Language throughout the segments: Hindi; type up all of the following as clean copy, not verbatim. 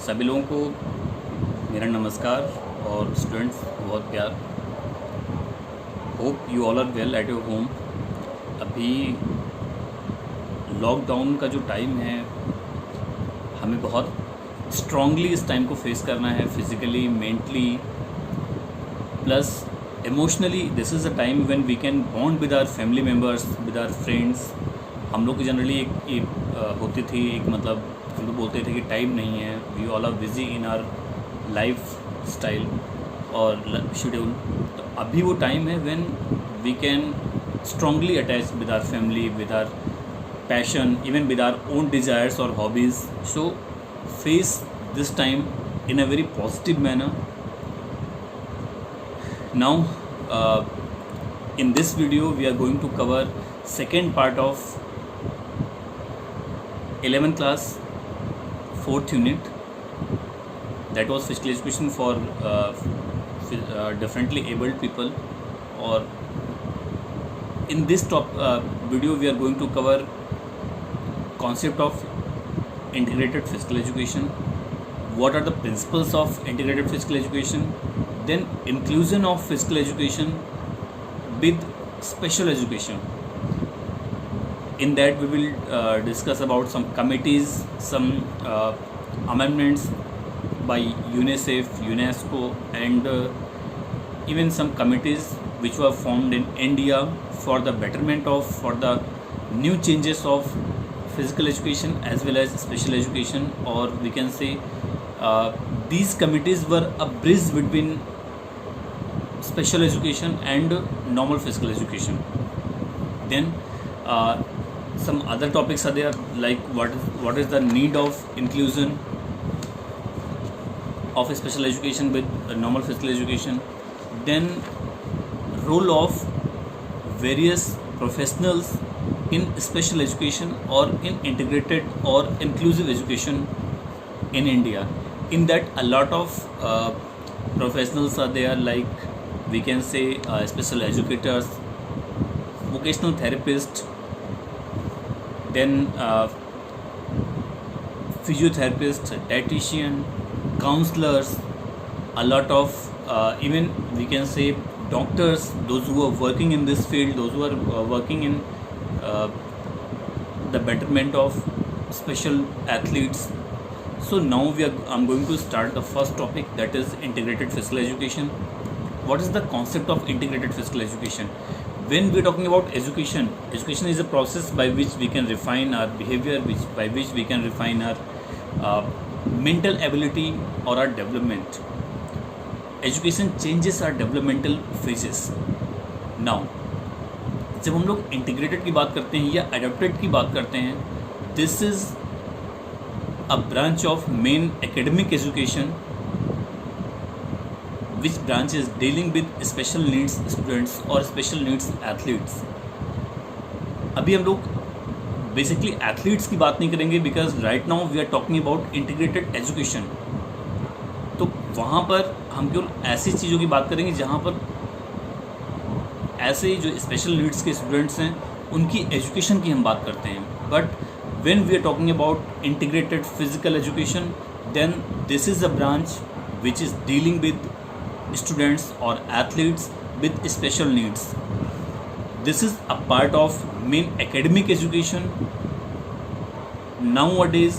सभी लोगों को मेरा नमस्कार और स्टूडेंट्स बहुत प्यार। Hope you all are well at your home. अभी लॉकडाउन का जो टाइम है, हमें बहुत स्ट्रांगली इस टाइम को फेस करना है, physically, mentally plus emotionally. This is a time when we can bond with our family members, with our friends. हम लोग की जनरली एक होती थी, एक मतलब हम लोग बोलते थे कि टाइम नहीं है, we all are busy in our lifestyle और शेड्यूल। तो अभी वो टाइम है when we can strongly attach with our family, with our passion, even with our own desires or hobbies. So face this time in a very positive manner. Now in this video we are going to cover second part of 11th class 4th unit, that was physical education for differently abled people. Or in this video we are going to cover concept of integrated physical education, what are the principles of integrated physical education, then inclusion of physical education with special education. In that we will discuss about some committees, some amendments by UNICEF, UNESCO and even some committees which were formed in India for the betterment of, for the new changes of physical education as well as special education. Or we can say these committees were a bridge between special education and normal physical education. Then some other topics are there, like what is the need of inclusion of special education with normal physical education, then role of various professionals in special education or in integrated or inclusive education in India. In that a lot of professionals are there, like we can say special educators, vocational therapists, then physiotherapists, dietitian, counselors, a lot of even we can say doctors, those who are working in this field, those who are working in the betterment of special athletes. So now I'm going to start the first topic, that is integrated physical education. What is the concept of integrated physical education? When we are talking about education, education is a process by which we can refine our behavior, by which we can refine our mental ability or our development. Education changes our developmental phases. Now जब हम लोग इंटीग्रेटेड की बात करते हैं या एडेप्टेड की बात करते हैं, this is a branch of main academic education which branch is dealing with special needs students और स्पेशल नीड्स एथलीट्स. अभी हम लोग बेसिकली एथलीट्स की बात नहीं करेंगे, because right now we are talking about integrated education. तो वहाँ पर हम केवल ऐसी चीज़ों की बात करेंगे जहाँ पर ऐसे जो स्पेशल नीड्स के स्टूडेंट्स हैं उनकी एजुकेशन की हम बात करते हैं. But when we are talking about integrated physical education, then this is a branch which is dealing with students और athletes with special needs. This is a part of main academic education. Nowadays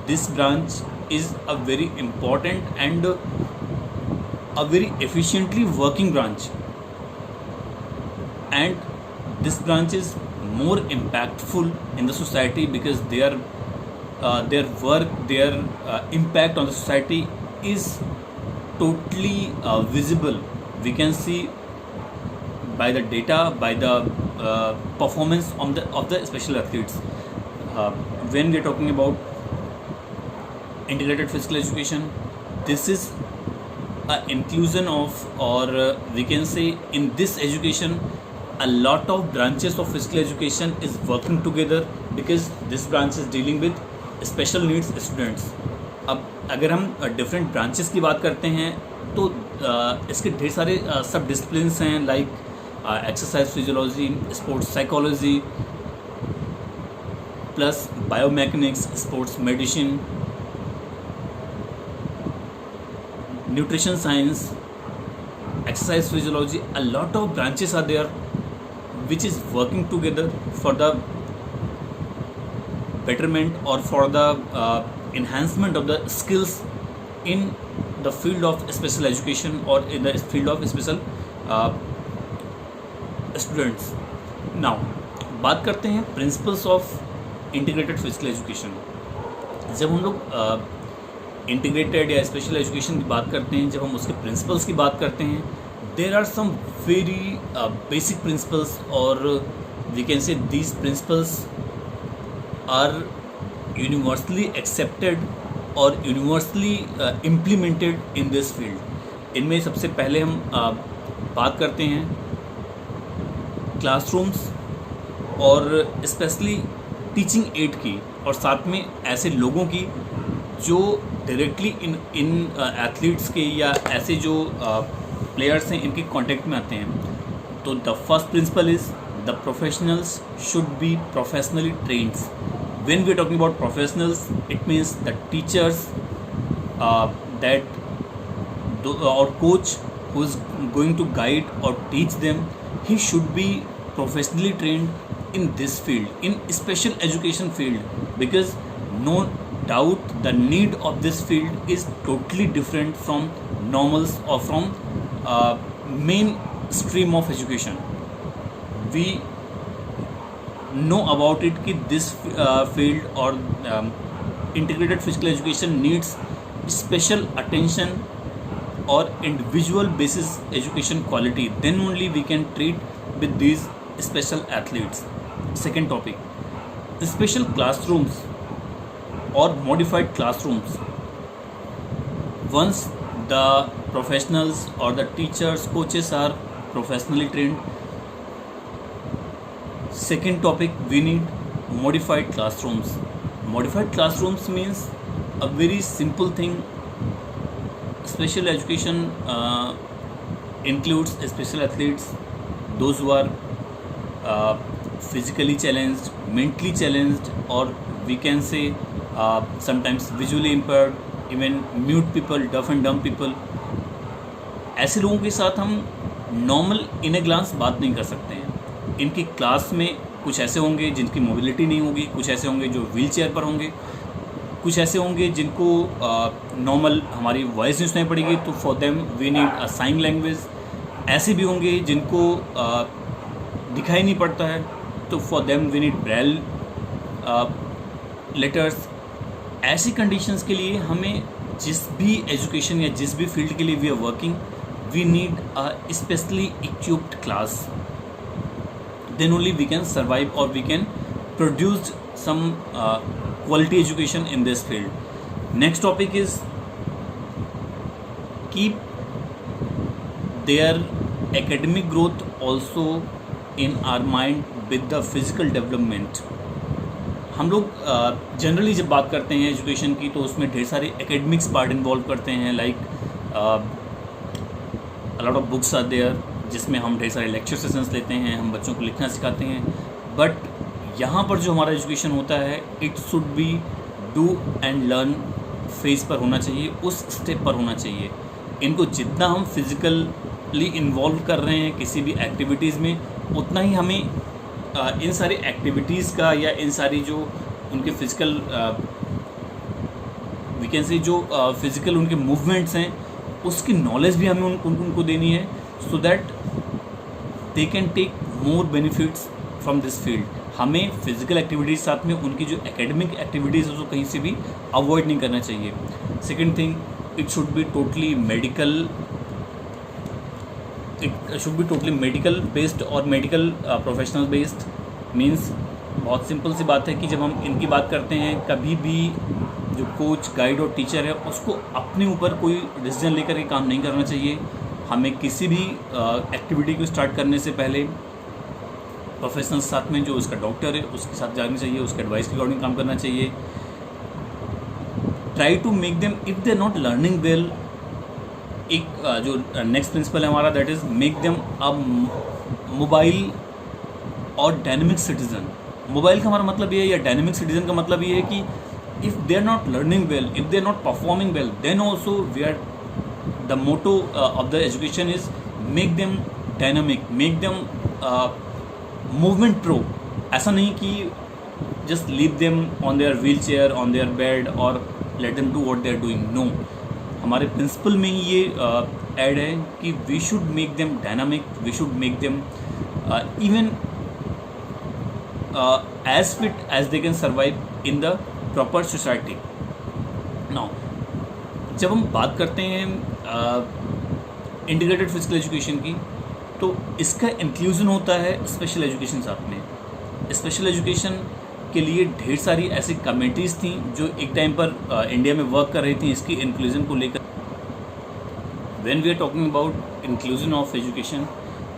this branch is a very important and a very efficiently working branch, and this branch is more impactful in the society because their work, their impact on the society is totally visible. We can see by the data, by the performance of the special athletes. When we are talking about integrated physical education, this is a inclusion of, or we can say in this education a lot of branches of physical education is working together because this branch is dealing with special needs students. अब अगर हम डिफरेंट ब्रांचेस की बात करते हैं तो इसके ढेर सारे सब डिसिप्लिन्स हैं, like exercise physiology, sports psychology, plus biomechanics, sports medicine, nutrition science, exercise physiology, a lot of branches are there which is working together for the betterment or for the enhancement of the skills in the field of special education or in the field of special students. Now बात करते हैं principles of integrated physical education. जब हम लोग इंटीग्रेटेड या स्पेशल एजुकेशन की बात करते हैं, जब हम उसके प्रिंसिपल्स की बात करते हैं, there are some very basic principles और we can say these principles are universally accepted और universally implemented in this field. इनमें सबसे पहले हम बात करते हैं क्लासरूम्स और स्पेशली टीचिंग एड की, और साथ में ऐसे लोगों की जो डायरेक्टली इन एथलीट्स के या ऐसे जो प्लेयर्स हैं इनके कांटेक्ट में आते हैं. तो the first principle is the professionals should be professionally trained. When we are talking about professionals, it means the teachers that और coach who is going to guide और teach them, he should be professionally trained in this field, in special education field, because no doubt the need of this field is totally different from normals or from main stream of education. We know about it कि this field or integrated physical education needs special attention or individual basis education quality. Then only we can treat with these special athletes. Second topic, special classrooms or modified classrooms. Once the professionals or the teachers, coaches are professionally trained. Second topic, we need modified classrooms. Modified classrooms means a very simple thing. Special education includes special athletes, those who are physically challenged, mentally challenged, or we can say sometimes visually impaired, even mute people, deaf and dumb people. ऐसे लोगों के साथ हम नॉर्मल इन ए ग्लांस बात नहीं कर सकते हैं. इनकी क्लास में कुछ ऐसे होंगे जिनकी मोबिलिटी नहीं होगी, कुछ ऐसे होंगे जो व्हील चेयर पर होंगे, कुछ ऐसे होंगे जिनको नॉर्मल हमारी वॉइस नहीं सुनाई पड़ेगी, तो for them we need a sign language. ऐसे भी होंगे जिनको दिखाई नहीं पड़ता है, तो for them we need Braille letters. ऐसी कंडीशंस के लिए हमें जिस भी एजुकेशन या जिस भी फील्ड के लिए we are working, we need a specially equipped class. Then only we can survive और we can produce some quality education in this field. Next topic is keep their academic growth also in our mind with the physical development. हम लोग जनरली जब बात करते हैं एजुकेशन की, तो उसमें ढेर सारे एकेडमिक्स पार्ट इन्वॉल्व करते हैं. Like a lot of books are there जिसमें हम ढेर सारे लेक्चर सेशंस लेते हैं, हम बच्चों को लिखना सिखाते हैं. बट यहाँ पर जो हमारा एजुकेशन होता है, it should be do and learn phase पर होना चाहिए, उस स्टेप पर होना चाहिए. इनको जितना हम फिज़िकली इन्वॉल्व कर रहे हैं किसी भी एक्टिविटीज़ में, उतना ही हमें इन सारी एक्टिविटीज़ का या इन सारी जो उनके फिज़िकल वी कैन से जो फिज़िकल उनके मूवमेंट्स हैं, उसकी नॉलेज भी हमें उनको देनी है, so that they can take more benefits from this field. हमें फिजिकल एक्टिविटीज़ साथ में उनकी जो एकेडमिक एक्टिविटीज़ है उसको कहीं से भी अवॉइड नहीं करना चाहिए. Second thing, it should be totally medical based और मेडिकल प्रोफेशनल बेस्ड. मीन्स बहुत सिंपल सी बात है कि जब हम इनकी बात करते हैं, कभी भी जो कोच, गाइड और टीचर है उसको अपने ऊपर कोई डिसीजन लेकर के काम नहीं करना चाहिए. हमें किसी भी एक्टिविटी को स्टार्ट करने से पहले प्रोफेशनल साथ में जो उसका डॉक्टर है उसके साथ जाना चाहिए, उसके एडवाइस के अकॉर्डिंग काम करना चाहिए. Try to make them, if they are not learning well, एक जो नेक्स्ट प्रिंसिपल है हमारा, that is make them a mobile और डायनेमिक सिटीजन. मोबाइल का हमारा मतलब ये है, या डायनेमिक सिटीजन का मतलब ये है कि if they are not learning well, if they are not performing well, then also we are the motto of the education is make them dynamic, make them movement pro. ऐसा नहीं कि just leave them on their wheelchair, on their bed or let them do what they are doing. No, हमारे प्रिंसिपल में ही ये ऐड है कि we should make them dynamic, we should make them even as fit as they can survive in the proper society. Now, जब हम बात करते हैं इंटीग्रेटेड फिजिकल एजुकेशन की, तो इसका इंक्लूजन होता है स्पेशल एजुकेशन साथ में। स्पेशल एजुकेशन के लिए ढेर सारी ऐसी कमेटीज़ थी जो एक टाइम पर इंडिया में वर्क कर रही थी इसकी इंक्लूजन को लेकर। When we are talking about inclusion of education,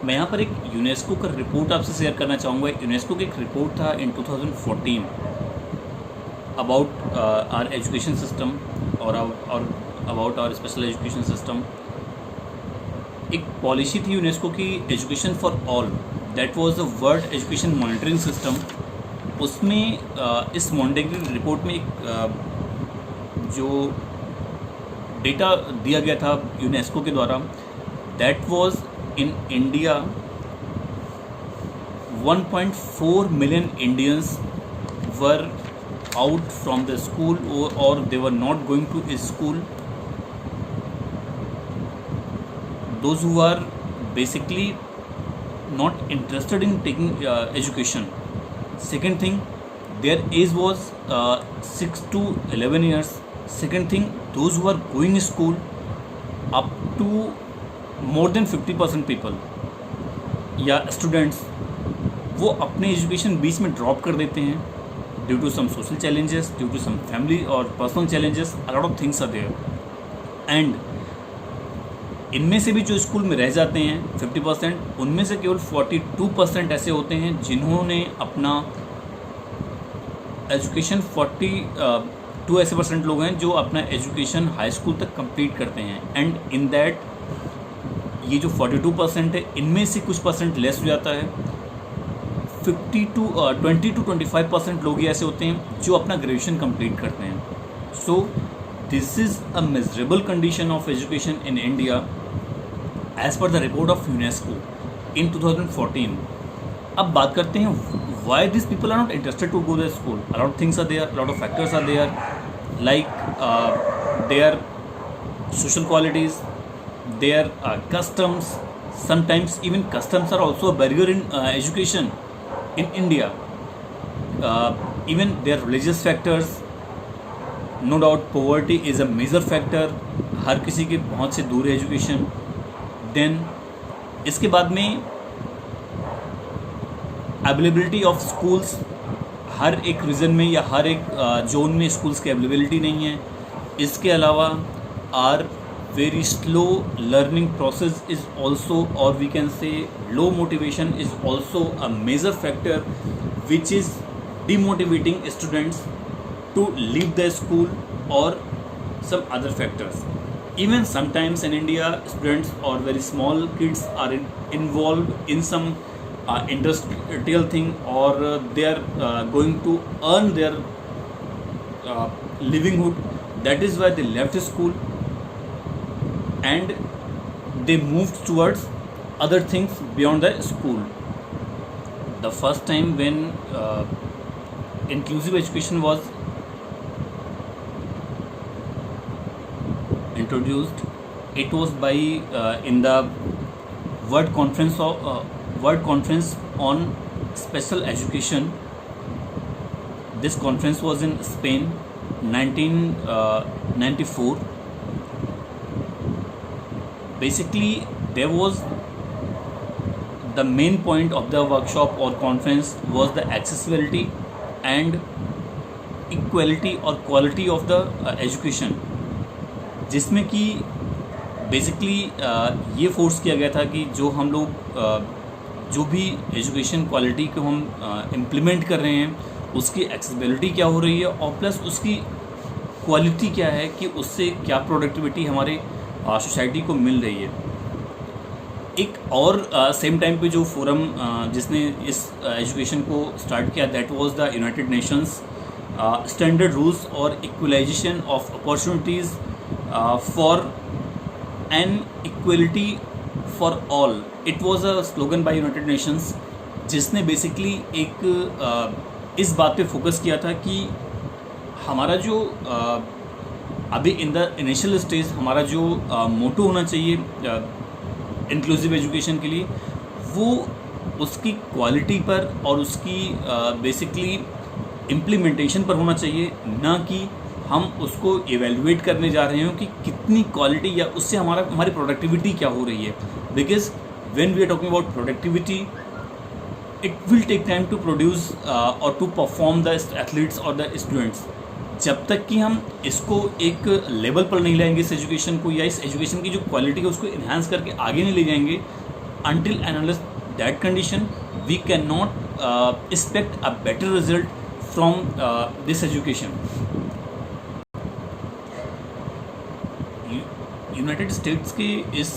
मैं यहाँ पर एक यूनेस्को का रिपोर्ट आपसे शेयर करना चाहूँगा। यूनेस्को का एक रिपोर्ट था in 2014 about our education system और about our special education system. एक पॉलिसी थी यूनेस्को की, education for all, that was the world education monitoring system. उसमें इस मॉनिटरिंग रिपोर्ट में एक जो डेटा दिया गया था यूनेस्को के द्वारा, that was in India 1.4 million Indians were out from the school or they were not going to a school. Those who are basically not interested in taking education. Second thing, their age was 6 to 11 years. Second thing, those who are going to school up to more than 50% people या स्टूडेंट्स वो अपने एजुकेशन बीच में ड्रॉप कर देते हैं due to some social challenges, due to some family और personal challenges. A lot of things are there and इनमें से भी जो स्कूल में रह जाते हैं 50%, उनमें से केवल 42% ऐसे होते हैं जिन्होंने अपना एजुकेशन 42 ऐसे परसेंट लोग हैं जो अपना एजुकेशन हाई स्कूल तक कंप्लीट करते हैं। एंड इन दैट ये जो 42% है, इनमें से कुछ परसेंट लेस हो जाता है। 20 to 25% लोग ही ऐसे होते हैं जो अपना ग्रेजुएशन कंप्लीट करते हैं। So this is a miserable condition of education in India as per the report of UNESCO in 2014। अब बात करते हैं why this people are not interested to go the school. A lot of things are there, a lot of factors are there, like their social qualities, their customs. Sometimes even customs are also a barrier in education in India. Even their religious factors, no doubt poverty is a major factor. हर किसी के पहुंच से दूर है एजुकेशन। देन इसके बाद में अवेलेबिलिटी ऑफ स्कूल्स, हर एक रीजन में या हर एक जोन में स्कूल्स की अवेलेबिलिटी नहीं है। इसके अलावा are very slow learning process is also, or we can say low motivation is also a major factor which is demotivating students to leave the school, or some other factors. Even sometimes in India, students or very small kids are involved in some industrial thing, or they are going to earn their livelihood. That is why they left school and they moved towards other things beyond the school. The first time when inclusive education was introduced, it was by in the World Conference on Special Education. This conference was in Spain, 1994. Basically, there was the main point of the workshop or conference was the accessibility and equality or quality of the education, जिसमें कि बेसिकली ये फोर्स किया गया था कि जो हम लोग जो भी एजुकेशन क्वालिटी को हम इम्प्लीमेंट कर रहे हैं उसकी एक्सेसिबिलिटी क्या हो रही है, और प्लस उसकी क्वालिटी क्या है कि उससे क्या प्रोडक्टिविटी हमारे सोसाइटी को मिल रही है। एक और सेम टाइम पे जो फोरम जिसने इस एजुकेशन को स्टार्ट किया, that was the United Nations standard rules और equalization of opportunities for and equality for all. It was a slogan by United Nations, जिसने बेसिकली एक इस बात पे फोकस किया था कि हमारा जो अभी इन द इनिशियल स्टेज हमारा जो मोटो होना चाहिए इंक्लूसिव एजुकेशन के लिए, वो उसकी क्वालिटी पर और उसकी बेसिकली इम्प्लीमेंटेशन पर होना चाहिए, ना कि हम उसको एवेल्युएट करने जा रहे हो कि कितनी क्वालिटी या उससे हमारी प्रोडक्टिविटी क्या हो रही है। Because when we are talking about productivity, it will take time to produce और टू परफॉर्म द एथलीट्स और द स्टूडेंट्स। जब तक कि हम इसको एक लेवल पर नहीं लाएंगे इस एजुकेशन को, या इस एजुकेशन की जो क्वालिटी है उसको इन्हांस करके आगे नहीं ले जाएंगे, until and unless that condition we cannot expect a better result from this education. United states के इस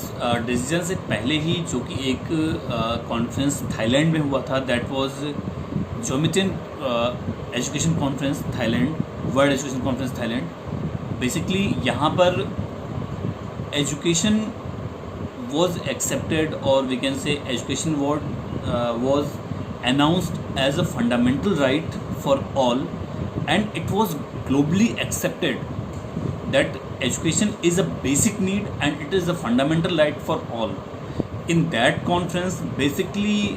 डिसीजन से पहले ही जो कि एक कॉन्फ्रेंस थाईलैंड में हुआ था, that was Jomtien education conference Thailand, world education conference Thailand. Basically यहाँ पर education was accepted, or we can say education was announced as a fundamental right for all, and it was globally accepted that education is a basic need and it is a fundamental right for all. In that conference, basically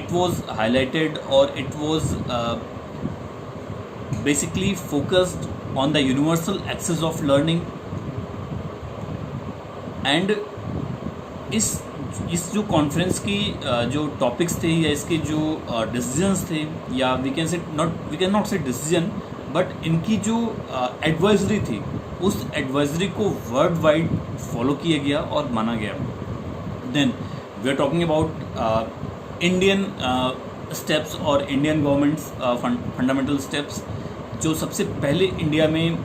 it was highlighted, or it was basically focused on the universal access of learning. And इस जो कॉन्फ्रेंस की जो टॉपिक्स थे या इसके जो डिसीजंस थे, या वी कैन नॉट से डिसीजन, बट इनकी जो एडवाइजरी थी, उस एडवाइजरी को वर्ल्ड वाइड फॉलो किया गया और माना गया। Then we are talking about Indian steps और इंडियन गवर्नमेंट्स फंडामेंटल स्टेप्स। जो सबसे पहले इंडिया में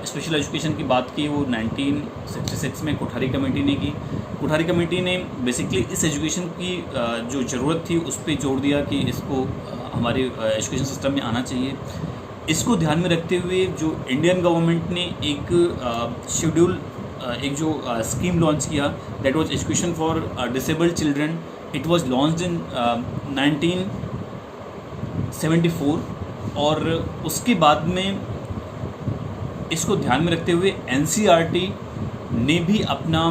स्पेशल एजुकेशन की बात की, वो 1966 में कोठारी कमेटी ने की। कोठारी कमेटी ने बेसिकली इस एजुकेशन की जो ज़रूरत थी उस पर जोर दिया कि इसको हमारे एजुकेशन सिस्टम में आना चाहिए। इसको ध्यान में रखते हुए जो इंडियन गवर्नमेंट ने एक शेड्यूल, एक जो स्कीम लॉन्च किया, that was education for disabled children. It was launched इन 1974, और उसके बाद में इसको ध्यान में रखते हुए NCERT ने भी अपना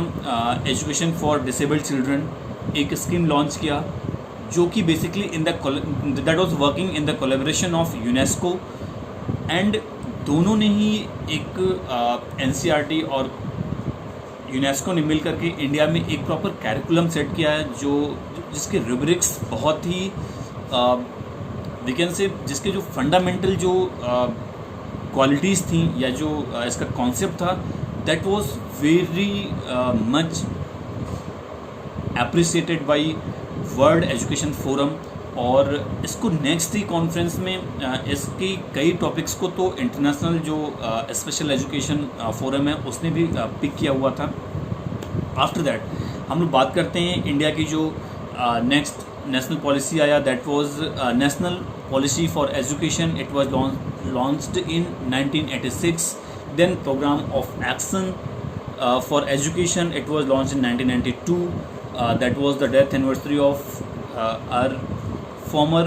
एजुकेशन फॉर डिसेबल्ड चिल्ड्रन एक स्कीम लॉन्च किया, जो कि basically that was working in the collaboration of UNESCO. And दोनों ने ही एक NCERT और यूनेस्को ने मिल करके इंडिया में एक प्रॉपर कैरिकुलम सेट किया है, जिसके रूब्रिक्स बहुत ही वी कैन से, जिसके जो फंडामेंटल जो क्वालिटीज़ थी या जो इसका कॉन्सेप्ट था, that was very much appreciated by world education forum. और इसको नेक्स्ट ही कॉन्फ्रेंस में इसकी कई टॉपिक्स को तो इंटरनेशनल जो स्पेशल एजुकेशन फोरम है उसने भी पिक किया हुआ था। आफ्टर दैट हम लोग बात करते हैं इंडिया की जो नेक्स्ट नेशनल पॉलिसी आया, that was national policy for education. It was launched in 1986। Then programme of action for education, it was launched in 1992। That was the death anniversary of our former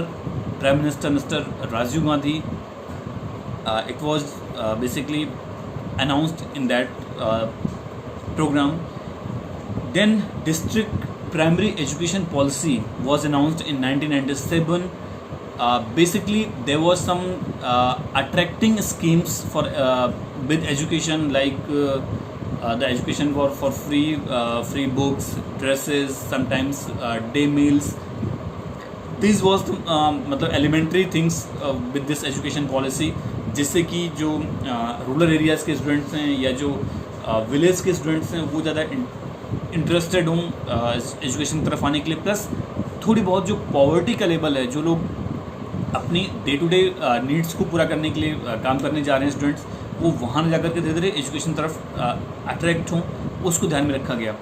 Prime Minister Mr. Rajiv Gandhi. It was basically announced in that program. Then district primary education policy was announced in 1997. Basically there was some attracting schemes for with education, like the education for free books, dresses, sometimes day meals. This was मतलब elementary things with this education policy, जिससे कि जो रूरल एरियाज़ के स्टूडेंट्स हैं या जो विलेज के स्टूडेंट्स हैं वो ज़्यादा इंटरेस्टेड हों एजुकेशन की तरफ आने के लिए। प्लस थोड़ी बहुत जो पॉवर्टी का लेवल है, जो लोग अपनी डे टू डे नीड्स को पूरा करने के लिए काम करने जा रहे हैं स्टूडेंट्स, वो वहाँ न जाकर के धीरे धीरे एजुकेशन तरफ अट्रैक्ट हों, उसको ध्यान में रखा गया।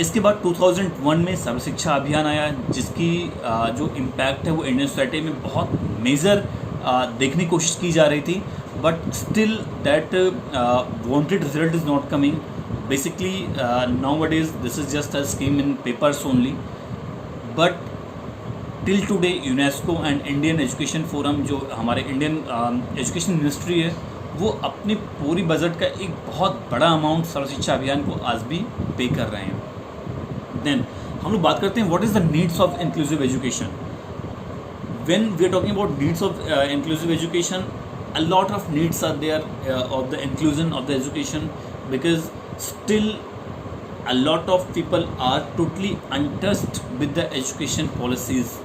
इसके बाद 2001 में सर्व शिक्षा अभियान आया, जिसकी जो इम्पैक्ट है वो इंडियन सोसाइटी में बहुत मेजर देखने की कोशिश की जा रही थी, but still that wanted result is not coming. basically nowadays this is just a scheme in papers only, but till today UNESCO and Indian education forum, जो हमारे इंडियन एजुकेशन मिनिस्ट्री है, वो अपनी पूरी बजट का एक बहुत बड़ा अमाउंट सर्व शिक्षा अभियान को आज भी पे कर रहे हैं। देन हम लोग बात करते हैं what is the needs of inclusive education. When we are talking about needs of inclusive education, a lot of needs are there of the inclusion of the education, because still a lot of people are totally untouched with the education policies.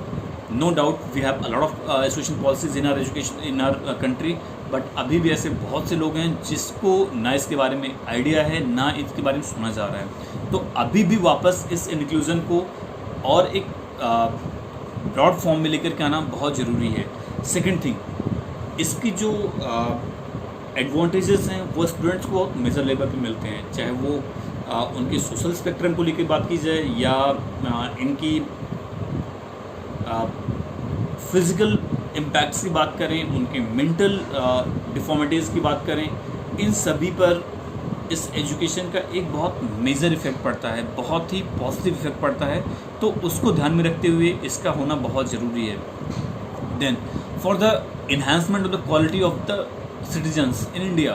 No doubt we have a lot of education policies in our education in our country, but अभी भी ऐसे बहुत से लोग हैं जिसको ना इसके बारे में आइडिया है, ना इसके बारे में सुना जा रहा है। तो अभी भी वापस इस इंक्लूजन को और एक ब्रॉड फॉर्म में लेकर के आना बहुत ज़रूरी है। सेकेंड थिंग, इसकी जो एडवांटेजेस हैं वो स्टूडेंट्स को बहुत मेजर लेवल पे मिलते हैं, चाहे वो उनके सोशल स्पेक्ट्रम को लेकर बात की जाए या इनकी फिज़िकल इम्पैक्ट्स की बात करें, उनके मेंटल डिफॉर्मिटीज़ की बात करें, इन सभी पर इस एजुकेशन का एक बहुत मेजर इफेक्ट पड़ता है, बहुत ही पॉजिटिव इफेक्ट पड़ता है। तो उसको ध्यान में रखते हुए इसका होना बहुत ज़रूरी है। Then for the enhancement of the quality of the citizens in India,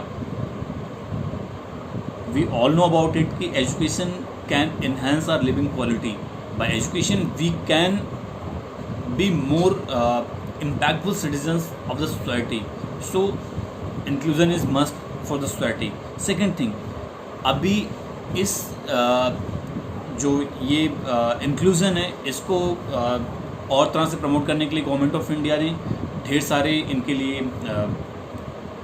we all know about it कि education can enhance our living quality. By education we can be more impactful citizens of the society, so inclusion is must for the society. Second thing, अभी इस जो ये inclusion है, इसको और तरह से प्रमोट करने के लिए गवर्नमेंट ऑफ इंडिया ने ढेर सारे इनके लिए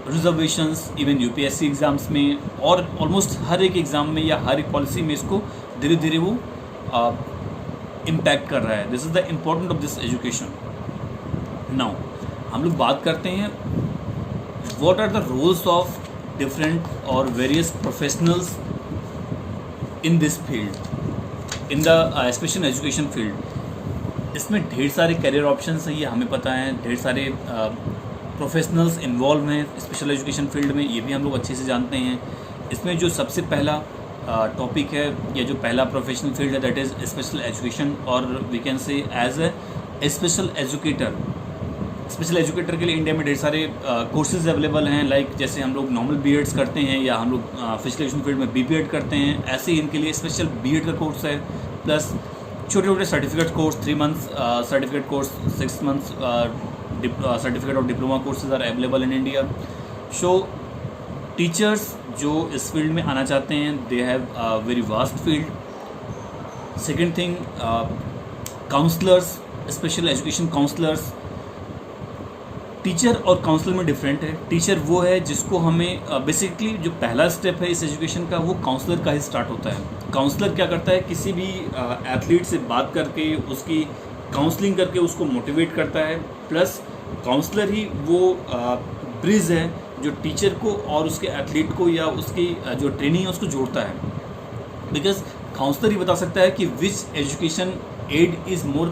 रिजर्वेशंस, इवन यूपीएससी एग्ज़ाम्स में और ऑलमोस्ट हर एक एग्ज़ाम में या हर एक पॉलिसी में इसको धीरे धीरे वो इम्पैक्ट कर रहा है। This is the important of this education. Now हम लोग बात करते हैं what are the roles of different और various professionals in this field, in the special education field. इसमें ढेर सारे करियर ऑप्शंस हैं, ये हमें पता है, ढेर सारे प्रोफेशनल्स इन्वॉल्व हैं स्पेशल एजुकेशन फील्ड में, ये भी हम लोग अच्छे से जानते हैं। इसमें जो सबसे पहला टॉपिक है या जो पहला प्रोफेशनल फील्ड है, दैट इज़ स्पेशल एजुकेशन, और we can say as a special educator. Special educator के लिए इंडिया में ढेर सारे कोर्सेज अवेलेबल हैं, लाइक जैसे हम लोग नॉर्मल बीएड्स करते हैं या हम लोग फिजिकल एजुकेशन फील्ड में बीपीएड करते हैं, ऐसे ही इनके लिए स्पेशल बीएड का कोर्स है, प्लस छोटे छोटे certificate course, 3 months certificate course, 6 months certificate और diploma courses are available in India. So teachers जो इस फील्ड में आना चाहते हैं, they have very vast field. Second thing, counsellors, special education counsellors. Teacher और काउंसलर में डिफरेंट है। टीचर वो है जिसको हमें बेसिकली जो पहला स्टेप है इस एजुकेशन का, वो काउंसलर का ही स्टार्ट होता है। काउंसलर क्या करता है, किसी भी एथलीट से बात करके उसकी काउंसलिंग करके उसको मोटिवेट करता है, प्लस काउंसलर ही वो ब्रिज है जो टीचर को और उसके एथलीट को या उसकी जो ट्रेनिंग है उसको जोड़ता है। बिकॉज काउंसलर ही बता सकता है कि which education aid is more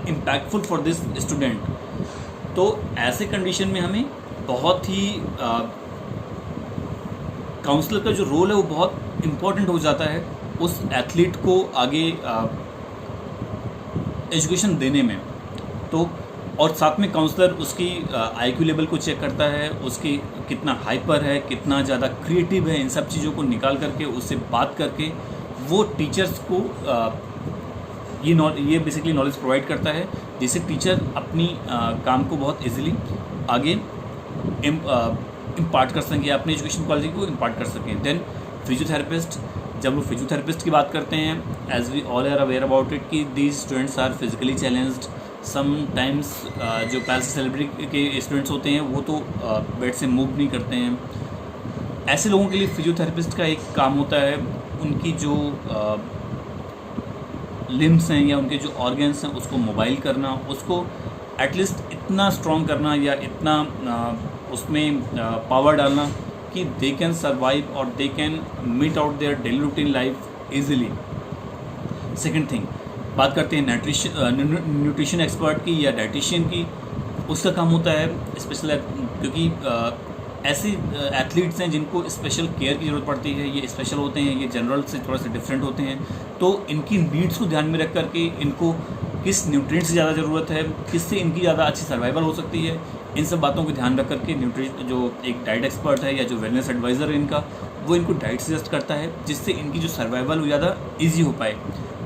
impactful for this student. तो ऐसे कंडीशन में हमें बहुत ही काउंसलर का जो रोल है वो बहुत इम्पोर्टेंट हो जाता है उस एथलीट को आगे एजुकेशन देने में। तो और साथ में काउंसलर उसकी आईक्यू लेवल को चेक करता है, उसकी कितना हाइपर है, कितना ज़्यादा क्रिएटिव है, इन सब चीज़ों को निकाल करके उससे बात करके वो टीचर्स को ये बेसिकली नॉलेज प्रोवाइड करता है, जिससे टीचर अपनी काम को बहुत इजीली आगे इम्पार्ट कर सकें, अपनी एजुकेशन क्वालिटी को इम्पार्ट कर सकें। देन फिजियोथेरेपिस्ट, जब लोग फिजियोथेरेपिस्ट की बात करते हैं, as we all are aware about it कि these students are physically challenged. Sometimes जो पैरालिसिस सेरेब्रल के स्टूडेंट्स होते हैं वो तो बेड से मूव नहीं करते हैं। ऐसे लोगों के लिए फिजियोथेरेपिस्ट का एक काम होता है उनकी जो लिम्स हैं या उनके जो ऑर्गन्स हैं उसको मोबाइल करना, उसको एटलीस्ट इतना स्ट्रॉन्ग करना या इतना उसमें पावर डालना कि दे कैन सर्वाइव और they can meet out their daily routine life easily. Second thing, बात करते हैं न्यूट्रिशन एक्सपर्ट की या डाइटिशियन की। उसका काम होता है स्पेशल, क्योंकि ऐसे एथलीट्स हैं जिनको स्पेशल केयर की ज़रूरत पड़ती है, ये स्पेशल होते हैं, ये जनरल से थोड़ा सा डिफरेंट होते हैं, तो इनकी नीड्स को ध्यान में रख करके इनको किस न्यूट्रिएंट्स की ज़्यादा ज़रूरत है, किससे इनकी ज़्यादा अच्छी सर्वाइवल हो सकती है, इन सब बातों को ध्यान रख करके जो एक डाइट एक्सपर्ट है या जो वेलनेस एडवाइज़र है इनका, वो इनको डाइट सजेस्ट करता है जिससे इनकी जो सर्वाइवल वो ज़्यादा ईजी हो पाए।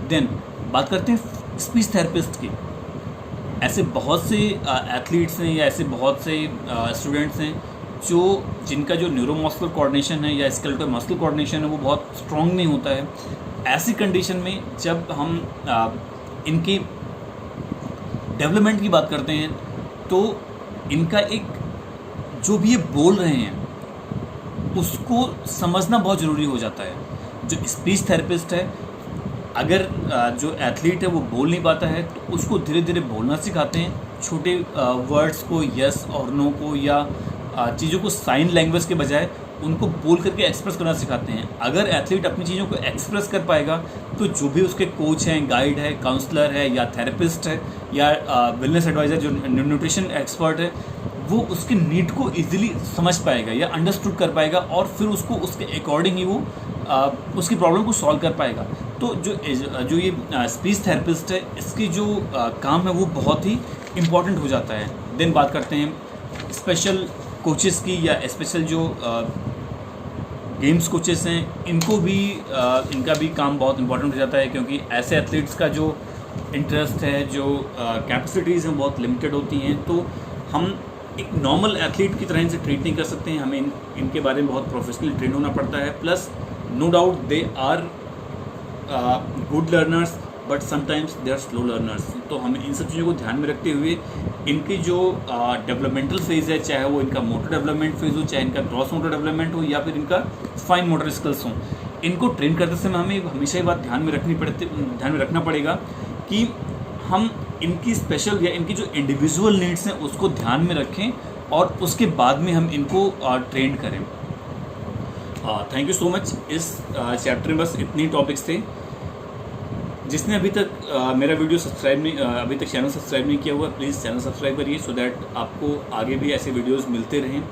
देन बात करते हैं स्पीच थेरेपिस्ट की। ऐसे बहुत से एथलीट्स हैं या ऐसे बहुत से स्टूडेंट्स हैं जिनका जो न्यूरोमस्कुलर कोऑर्डिनेशन है या स्केलेटल मस्कुलर कोऑर्डिनेशन है वो बहुत स्ट्रॉन्ग नहीं होता है। ऐसी कंडीशन में जब हम इनकी डेवलपमेंट की बात करते हैं तो इनका एक जो भी ये बोल रहे हैं उसको समझना बहुत ज़रूरी हो जाता है। जो स्पीच थेरेपिस्ट है, अगर जो एथलीट है वो बोल नहीं पाता है तो उसको धीरे धीरे बोलना सिखाते हैं, छोटे वर्ड्स को, यस और नो को, या चीज़ों को साइन लैंग्वेज के बजाय उनको बोल करके एक्सप्रेस करना सिखाते हैं। अगर एथलीट अपनी चीज़ों को एक्सप्रेस कर पाएगा तो जो भी उसके कोच हैं, गाइड है, काउंसलर है या थेरेपिस्ट है या वेलनेस एडवाइज़र जो न्यूट्रिशन एक्सपर्ट है, वो उसके नीड को इजीली समझ पाएगा या अंडरस्टूड कर पाएगा और फिर उसको उसके अकॉर्डिंग ही वो उसकी प्रॉब्लम को सॉल्व कर पाएगा। तो जो ये स्पीच थेरेपिस्ट है, इसकी जो काम है वो बहुत ही इम्पॉर्टेंट हो जाता है। देन बात करते हैं स्पेशल कोचेस की या स्पेशल जो गेम्स कोचेस हैं, इनका भी काम बहुत इम्पॉर्टेंट हो जाता है, क्योंकि ऐसे एथलीट्स का जो इंटरेस्ट है, जो कैपेसिटीज़ हैं बहुत लिमिटेड होती हैं, तो हम एक नॉर्मल एथलीट की तरह इनसे ट्रीट नहीं कर सकते हैं। हमें इनके बारे में बहुत प्रोफेशनली ट्रेन होना पड़ता है। Plus no doubt they are good learners but sometimes they are slow learners. तो हमें इन सब चीज़ों को ध्यान में रखते हुए इनकी जो डेवलपमेंटल फेज़ है, चाहे वो इनका मोटर डेवलपमेंट फेज़ हो, चाहे इनका ग्रॉस मोटर डेवलपमेंट हो या फिर इनका फाइन मोटर स्किल्स हो, इनको ट्रेन करते समय हमें हमेशा ये बात ध्यान में रखना पड़ेगा कि हम इनकी स्पेशल या इनकी जो इंडिविजुअल नीड्स हैं उसको ध्यान में रखें और उसके बाद में हम इनको ट्रेन करें। Thank you so much. इस चैप्टर में बस इतनी टॉपिक्स थे। जिसने अभी तक मेरा वीडियो अभी तक चैनल सब्सक्राइब नहीं किया हुआ, प्लीज़ चैनल सब्सक्राइब करिए सो दैट आपको आगे भी ऐसे वीडियोस मिलते रहें।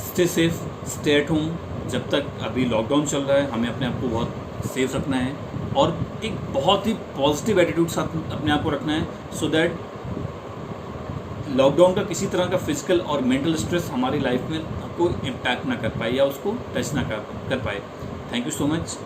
Stay safe, stay at home. जब तक अभी लॉकडाउन चल रहा है हमें अपने आप को बहुत सेफ रखना है और एक बहुत ही पॉजिटिव एटीट्यूड साथ अपने आप को रखना है सो दैट लॉकडाउन का किसी तरह का फिजिकल और मेंटल स्ट्रेस हमारी लाइफ में आपको इम्पैक्ट ना कर पाए या उसको टच ना कर पाए। Thank you so much.